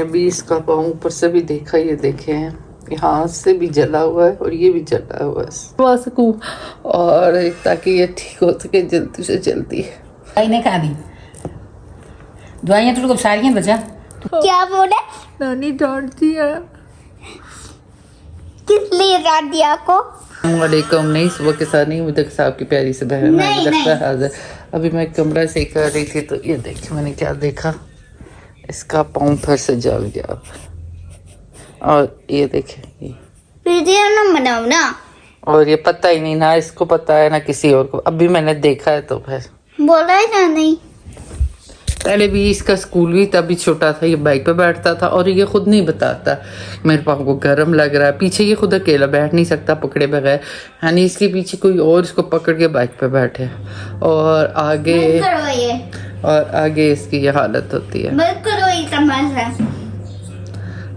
अभी इसका पाँव ऊपर से भी देखा, ये देखे हैं यहाँ से भी जला हुआ है और ये भी जला हुआ है। करवा सकूँ और ताकि ये ठीक हो सके जल्दी से जल्दी। दवाई नहीं खा दी, दवाइयाँ तो सारी हैं बचा। क्या बोले? नानी डांट दिया। किस लिए डांट दिया आपको? वालेकुम। नहीं, सुबह के साथ नहीं, मुझे साहब की प्यारी से बहन नहीं, लगता है हाजिर। अभी मैं कमरा से कर रही थी तो ये देखिए मैंने क्या देखा, इसका पाँव फिर से जल गया। और ये देखे वीडियो ना बनाओ ना। और ये पता ही नहीं ना इसको पता है ना किसी और को। अभी मैंने देखा है तो फिर बोला है ना नहीं। पहले भी इसका स्कूल भी तभी छोटा था, ये बाइक पे बैठता था और ये खुद नहीं बताता मेरे पाँव को गर्म लग रहा है। पीछे ये खुद अकेला बैठ नहीं सकता पकड़े बगैर, यानी इसके पीछे कोई और इसको पकड़ के बाइक पे बैठे। और आगे इसकी ये हालत होती है। मत करो ये तमाशा।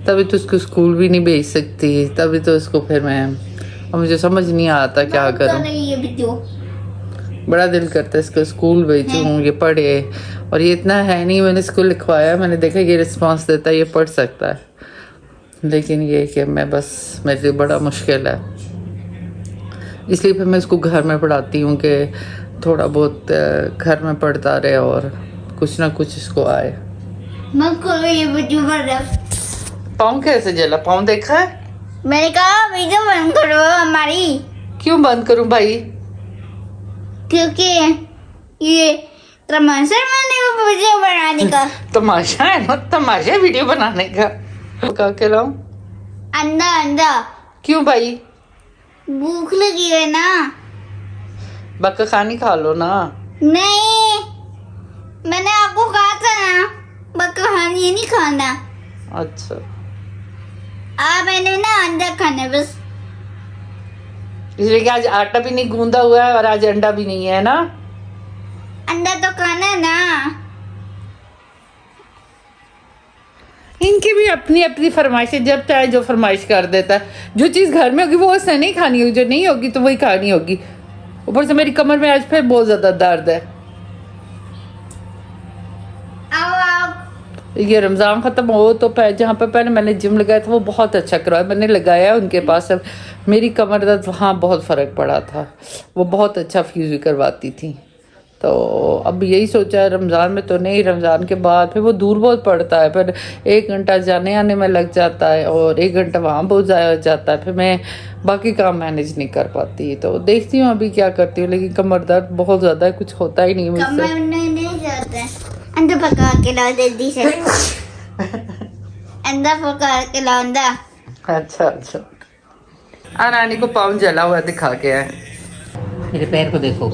तभी तो उसको स्कूल भी नहीं भेज सकती, तभी तो उसको फिर मैं, और मुझे समझ नहीं आता क्या करूँ। ये वीडियो बड़ा दिल करता है इसको स्कूल भेजूँ, ये पढ़े। और ये इतना है नहीं, मैंने इसको लिखवाया, मैंने देखा ये रिस्पांस देता है, ये पढ़ सकता है। लेकिन ये कि मैं बस, मेरे लिए बड़ा मुश्किल है, इसलिए फिर मैं इसको घर में पढ़ाती हूँ कि थोड़ा बहुत घर में पढ़ता रहे और कुछ ना कुछ इसको आए। मत करो ये वीडियो बंद। पाँव कैसे जला? पाँव देखा है? मैंने कहा वीडियो बंद करो हमारी। क्यों बंद करूँ भाई? क्योंकि ये तमाशा मैंने वीडियो बनाने का। तमाशा है ना, तमाशा वीडियो बनाने का। क्या खिलाऊं? अंडा अंडा। क्यों भाई? भूख लगी है ना। बक्का खानी खा लो ना। नहीं, मैंने आपको कहा था ना बक्का खानी नहीं खाना। अच्छा, मैंने ना अंडा खाना बस। इसलिए कि आज आटा भी नहीं गूंदा हुआ है और आज अंडा भी नहीं है ना। अंडा तो खाना है ना। इनकी भी अपनी अपनी फरमाइश है, जब चाहे जो फरमाइश कर देता है। जो चीज़ घर में होगी वो उसने नहीं खानी होगी, जो नहीं होगी तो वही खानी होगी। ऊपर से मेरी कमर में आज फिर बहुत ज़्यादा दर्द है। आओ ये रमज़ान ख़त्म हो तो जहाँ पर पहले मैंने जिम लगाया था वो बहुत अच्छा करवाया, मैंने लगाया उनके पास। अब मेरी कमर दर्द वहाँ बहुत फ़र्क पड़ा था, वो बहुत अच्छा फ्यूज़ करवाती थी। तो अब यही सोचा है रमज़ान में तो नहीं, रमज़ान के बाद फिर वो दूर बहुत पड़ता है, फिर 1 घंटा जाने आने में लग जाता है और 1 घंटा वहाँ बहुत ज़्यादा जाता है, फिर मैं बाकी काम मैनेज नहीं कर पाती। तो देखती हूँ अभी क्या करती हूँ, लेकिन कमर दर्द बहुत ज़्यादा है, कुछ होता ही नहीं मुझसे। कमर नहीं जाता है। अंडा पका के लाओ जल्दी से। अंडा पका के लाओ अंडा। अच्छा अच्छा, रानी को पाँव जला हुआ दिखा के है। मेरे पैर को देखो,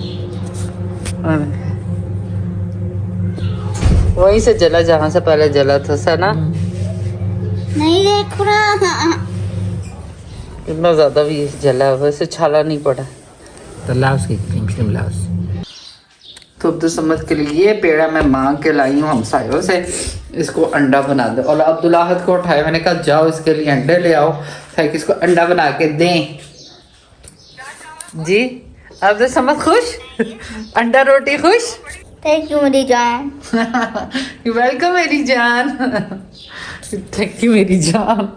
वहीं से जला जहाँ से पहले जला था सा ना। नहीं देख रहा। इतना ज्यादा भी जला, वैसे छाला नहीं पड़ा। तो लाओ उसकी क्रीम लाओ। तो अब तो समझ के लिए ये पेड़ा मैं मांग के लाई हूँ हमसायों से, इसको अंडा बना दे। और अब्दुल्लाहत को उठाया, मैंने कहा जाओ इसके लिए अंडे ले आओ ताकि इसको अंडा बना के दें। जी अब तो समझ खुश, अंडा रोटी खुश। थैंक यू मेरी जान। वेलकम मेरी जान। थैंक यू मेरी जान।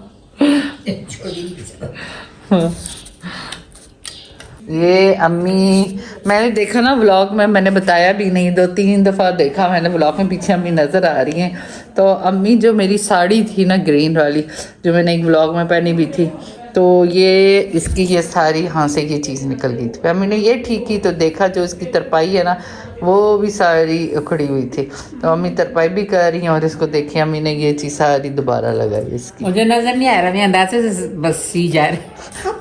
ये अम्मी, मैंने देखा ना व्लॉग में, मैंने बताया भी नहीं, 2-3 दफ़ा देखा मैंने व्लॉग में, पीछे अम्मी नज़र आ रही हैं। तो अम्मी जो मेरी साड़ी थी ना ग्रीन वाली, जो मैंने एक व्लॉग में पहनी भी थी, तो ये इसकी ये सारी यहाँ से ये चीज़ निकल गई थी। अम्मी ने ये ठीक की तो देखा जो इसकी तरपाई है ना वो भी सारी उखड़ी हुई थी। तो अम्मी तरपाई भी कर रही हैं और इसको देखिए अम्मी ने ये चीज़ सारी दोबारा लगाई इसकी। मुझे नजर नहीं आ रहा, मैं अंदाजे से बस सी जा रही।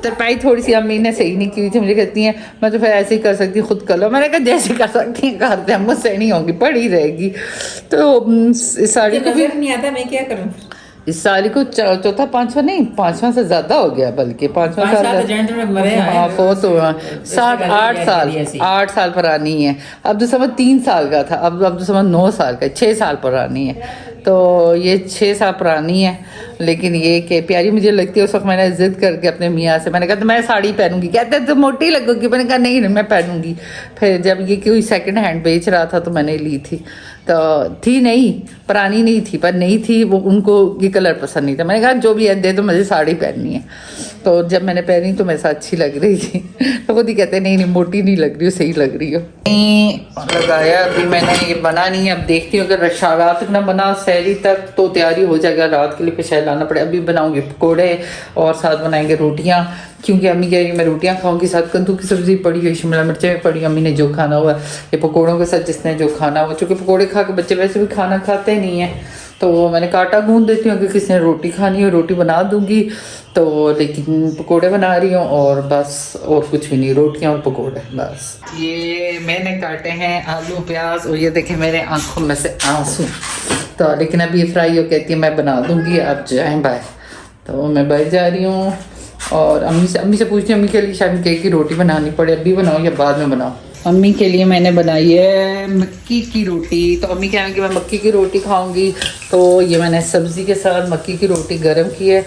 तरपाई थोड़ी सी अम्मी ने सही नहीं की हुई थी, मुझे कहती हैं मैं तो फिर ऐसे ही कर सकती हूँ, खुद कर लो। मैंने कहा जैसे कर सकती हैं करते हैं, मुझसे नहीं होगी, पड़ी रहेगी। तो इस साड़ी को भी नहीं आता, मैं क्या करूँ। इस साड़ी को चौथा 5वां नहीं, 5वां से ज्यादा हो गया, बल्कि 5वां साल, हाँ फोर्थ हुआ, 8 साल पुरानी है। अब तो समझ 3 साल का था, अब तो समझ 9 साल का, 6 साल पुरानी है। तो ये 6 साल पुरानी है लेकिन ये कि प्यारी मुझे लगती है। उस वक्त मैंने जिद करके अपने मियाँ से मैंने कहा तो मैं साड़ी पहनूंगी, कहते तो मोटी लगोगी, मैंने कहा नहीं मैं पहनूंगी। फिर जब ये कोई सेकंड हैंड बेच रहा था तो मैंने ली थी, तो थी नहीं, पुरानी नहीं थी पर नहीं थी वो, उनको ये कलर पसंद नहीं था। मैंने कहा जो भी है दे, तो मुझे साड़ी पहननी है। तो जब मैंने पहनी तो मेरे साथ अच्छी लग रही थी तो खुद ही कहते नहीं मोटी नहीं लग रही हो, सही लग रही हो। लगाया अभी मैंने, ये बना नहीं है, अब देखती हूँ अगर रात तक ना बना सहरी तक तो तैयारी हो जाएगा, रात के लिए फिर शायद लाना पड़े। अभी बनाऊंगी पकोड़े और साथ बनाएंगे रोटियाँ, क्योंकि अम्मी कह रही मैं रोटियाँ खाऊंगी, साथ कद्दू की सब्जी पड़ी हुई, शिमला मिर्चें पड़ी, अम्मी ने जो खाना हुआ ये पकोड़ों के साथ जिसने जो खाना हुआ, चूँकि पकोड़े खा के बच्चे वैसे भी खाना खाते नहीं है, तो मैंने काटा गूंद देती हूँ कि किसी ने रोटी खानी हो रोटी बना दूंगी। तो लेकिन पकोड़े बना रही हूँ और बस, और कुछ भी नहीं, रोटियाँ और पकोड़े बस। ये मैंने काटे हैं आलू प्याज, और ये देखें मेरे आंखों में से आंसू। तो लेकिन अभी फ्राई हो कहती है मैं बना दूंगी, आप जाएँ बाहर। तो मैं बाहर जा रही हूँ और अम्मी से पूछती हूँ अम्मी के लिए शायद केक की रोटी बनानी पड़े, अभी बनाओ या बाद में बनाओ। अम्मी के लिए मैंने बनाई है मक्की की रोटी, तो अम्मी कहेंगे कि मैं मक्की की रोटी खाऊंगी, तो ये मैंने सब्ज़ी के साथ मक्की की रोटी गरम की है,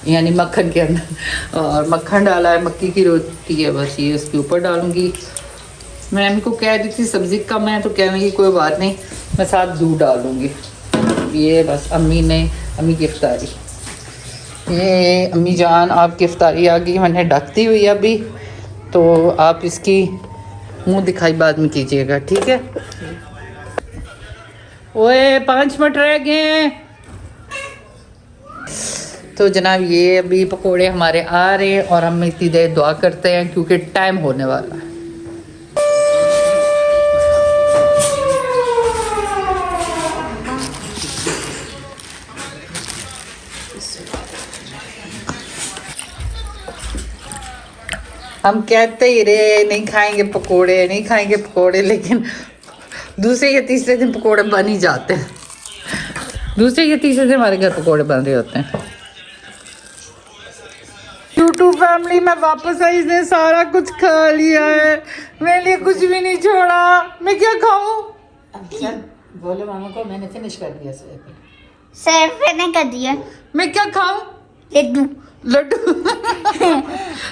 यानी मक्खन के अंदर, और मक्खन डाला है, मक्की की रोटी है, बस ये उसके ऊपर डालूंगी। मैं अम्मी को कह रही थी सब्ज़ी कम है, तो कहने की कोई बात नहीं, मैं साथ दूध डालूँगी। ये बस अम्मी की इफ्तारी, ये अम्मी जान आपकी इफ्तारी आ गई, मैंने ढकती हुई अभी, तो आप इसकी मुंह दिखाई बाद में कीजिएगा, ठीक है। ओए 5 मिनट रह गए। तो जनाब ये अभी पकोड़े हमारे आ रहे हैं और हम इतनी देर दुआ करते हैं क्योंकि टाइम होने वाला है। हम कहते ही रहे नहीं खाएंगे पकोड़े, लेकिन दूसरे या तीसरे दिन पकोड़े बन ही जाते हैं। दूसरे या तीसरे दिन हमारे घर पकोड़े बन रहे होते हैं। यूट्यूब फैमिली में वापस आई, इसने सारा कुछ खा लिया है, मेरे लिए कुछ भी नहीं छोड़ा। मैं क्या खाऊं? बोलो मामा को मैंने फिनिश कर दिया सिर्फ मैंने कर दिया। मैं क्या खाऊं? लड्डू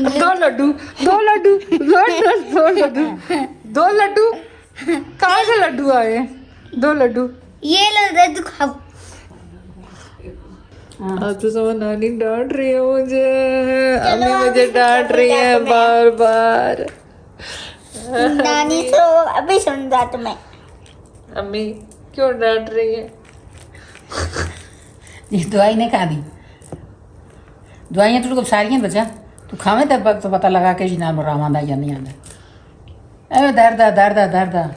दो लड्डू कहाँ से लड्डू आए? 2 लड्डू ये लड्डू खाओ। अब तो समझ नानी डांट रही है मुझे, अम्मी मुझे डांट रही है बार बार। नानी तो अभी सुन रहा तुम्हें। अम्मी क्यों डांट रही है? ये दवाई नहीं खा दी, दवाइयाँ तो सारी हैं बच्चा, तू खावे तब वक्त तो पता लगा के नाम राम आंदा या नहीं आंदा। अरे दर्द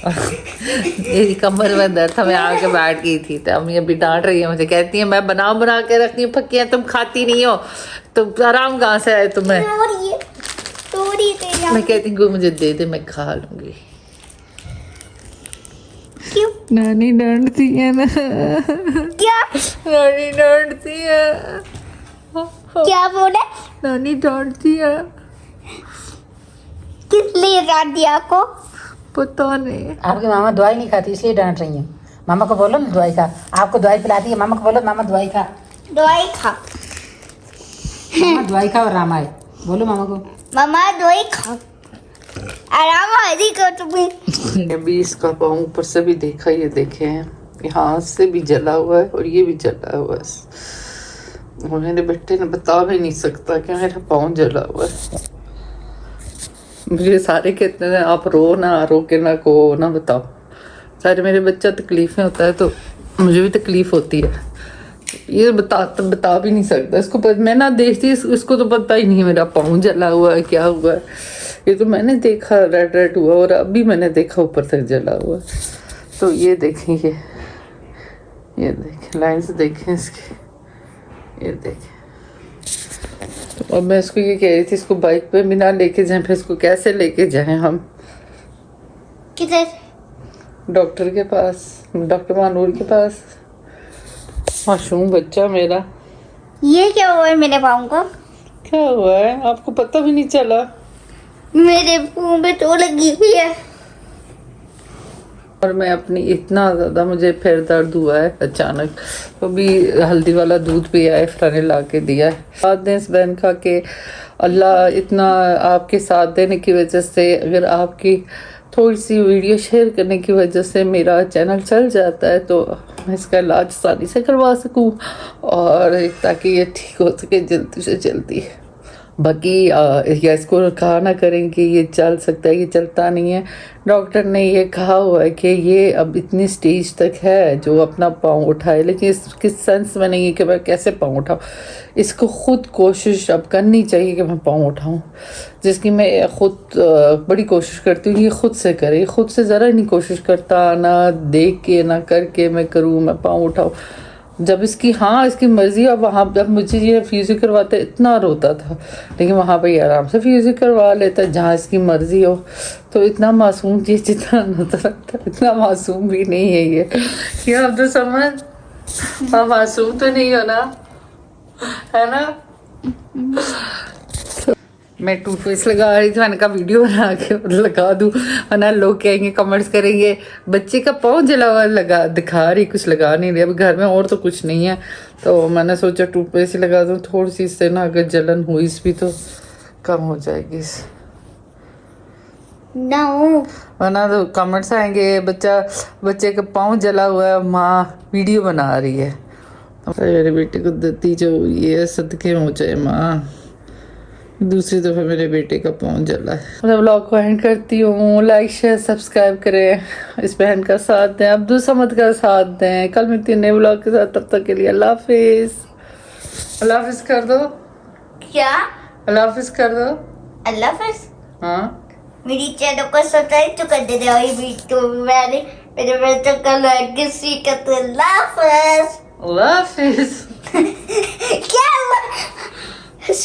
मेरी कमर में दर्द था, मैं आके बैठ गई थी, तो अम्मी अभी डांट रही है मुझे, कहती है मैं बना के रखती हूँ फक्कियाँ, तुम खाती नहीं हो, तो आराम कहाँ से आए तुम्हें? मैं कहती हूँ मुझे दे दे मैं खा लूंगी। क्यों? नानी डांटती है ना। क्या? नानी डांटती है। क्या बोले? नानी डांटती है। किस लिए डांट दिया आपको? पता नहीं। आपकी मामा दवाई नहीं खाती इसलिए डांट रही है। मामा को बोलो ना दवाई खा, आपको दवाई पिलाती है, मामा को बोलो मामा दवाई खा। दवाई खा। मामा दवाई खा और राम आए, बोलो मामा को। मामा दवाई खा, आराम आदि कर तुम्हें। अभी इसका पाँव ऊपर से भी देखा, ये देखे हैं, यहाँ से भी जला हुआ है और ये भी जला हुआ है। और मेरे बेटे ने बता भी नहीं सकता कि मेरा पाँव जला हुआ है। मुझे सारे कहते हैं आप रो के ना को ना बताओ, सारे मेरे बच्चा तकलीफ में होता है तो मुझे भी तकलीफ होती है। ये बता भी नहीं सकता इसको, मैं ना देखती इसको तो पता ही नहीं मेरा पाँव जला हुआ है क्या हुआ है। ये तो मैंने देखा रेड हुआ और अभी मैंने देखा ऊपर तक जला हुआ। तो ये देखें, ये देखें लाइन से देखें इसकी, ये देखें। और मैं इसको ये कह रही थी इसको बाइक पे भी ना लेके जाएं, फिर इसको कैसे लेके जाएं हम? किधर? डॉक्टर के पास, डॉक्टर मानूर के पास। मासूम बच्चा मेरा। ये क्या हुआ है मेरे पाँव को? क्या हुआ है आपको पता भी नहीं चला? मेरे मुंह में तो लगी हुई है। और मैं अपनी इतना ज़्यादा मुझे फिर दर्द हुआ है अचानक, तो भी हल्दी वाला दूध पिया है, फलाने ला के दिया है। साथ दें इस बहन का कि अल्लाह इतना आपके साथ देने की वजह से, अगर आपकी थोड़ी सी वीडियो शेयर करने की वजह से मेरा चैनल चल जाता है तो मैं इसका इलाज आसानी से करवा सकूं और ताकि ये ठीक हो सके जल्दी से जल्दी। बाकी या इसको कहा ना करें कि ये चल सकता है, ये चलता नहीं है। डॉक्टर ने ये कहा हुआ है कि ये अब इतनी स्टेज तक है जो अपना पाँव उठाए, लेकिन इसके सेंस में नहीं है कि मैं कैसे पाँव उठाऊँ। इसको खुद कोशिश अब करनी चाहिए कि मैं पाँव उठाऊँ, जिसकी मैं खुद बड़ी कोशिश करती हूँ। ये खुद से करे, खुद से ज़रा नहीं कोशिश करता, ना देख के ना करके मैं करूँ, मैं पाँव उठाऊँ। जब इसकी इसकी मर्जी। अब वहाँ जब मुझे ये फ्यूज़ी करवाते इतना रोता था, लेकिन वहाँ पे आराम से फ्यूज़ी करवा लेता है जहाँ इसकी मर्जी हो। तो इतना मासूम चीज़ जितना नजर आता है इतना मासूम भी नहीं है ये अब तो समझ। हाँ, मासूम तो नहीं हो ना, है ना। मैं टूथपेस्ट लगा रही थी, मैंने कहा वीडियो बना के लगा दूँ, वरना लोग कहेंगे, कमेंट्स करेंगे बच्चे का पाँव जला हुआ लगा दिखा रही, कुछ लगा नहीं रही। अभी घर में और तो कुछ नहीं है, तो मैंने सोचा टूथपेस्ट ही लगा दूँ, थोड़ी सी इससे ना अगर जलन हुई भी तो कम हो जाएगी। वरना तो कमेंट्स आएंगे बच्चे का पाँव जला हुआ है, माँ वीडियो बना रही है। मेरे बेटे को देती जो ये सदके हो जाए माँ, दूसरी दफ़ा मेरे बेटे का पाँव जला है। मैं व्लॉग को एंड करती हूँ। लाइक शेयर सब्सक्राइब करें, इस बहन का साथ दें, अब्दुल समद का साथ दें। कल मिलती है नए व्लॉग के साथ, तब तक के लिए अल्लाह हाफिज़। अल्लाह हाफिज़ कर दो। क्या? अल्लाह हाफिज़ कर दो। अल्लाह हाफिज़। हाँ, मेरी चैनल को सब्सक्राइब तो कर देना, और वीडियो मैंने मेरे बच्चों का लाइक किसी का तो अल्लाह हाफिज़। अल्लाह हाफिज़। क्या हुआ?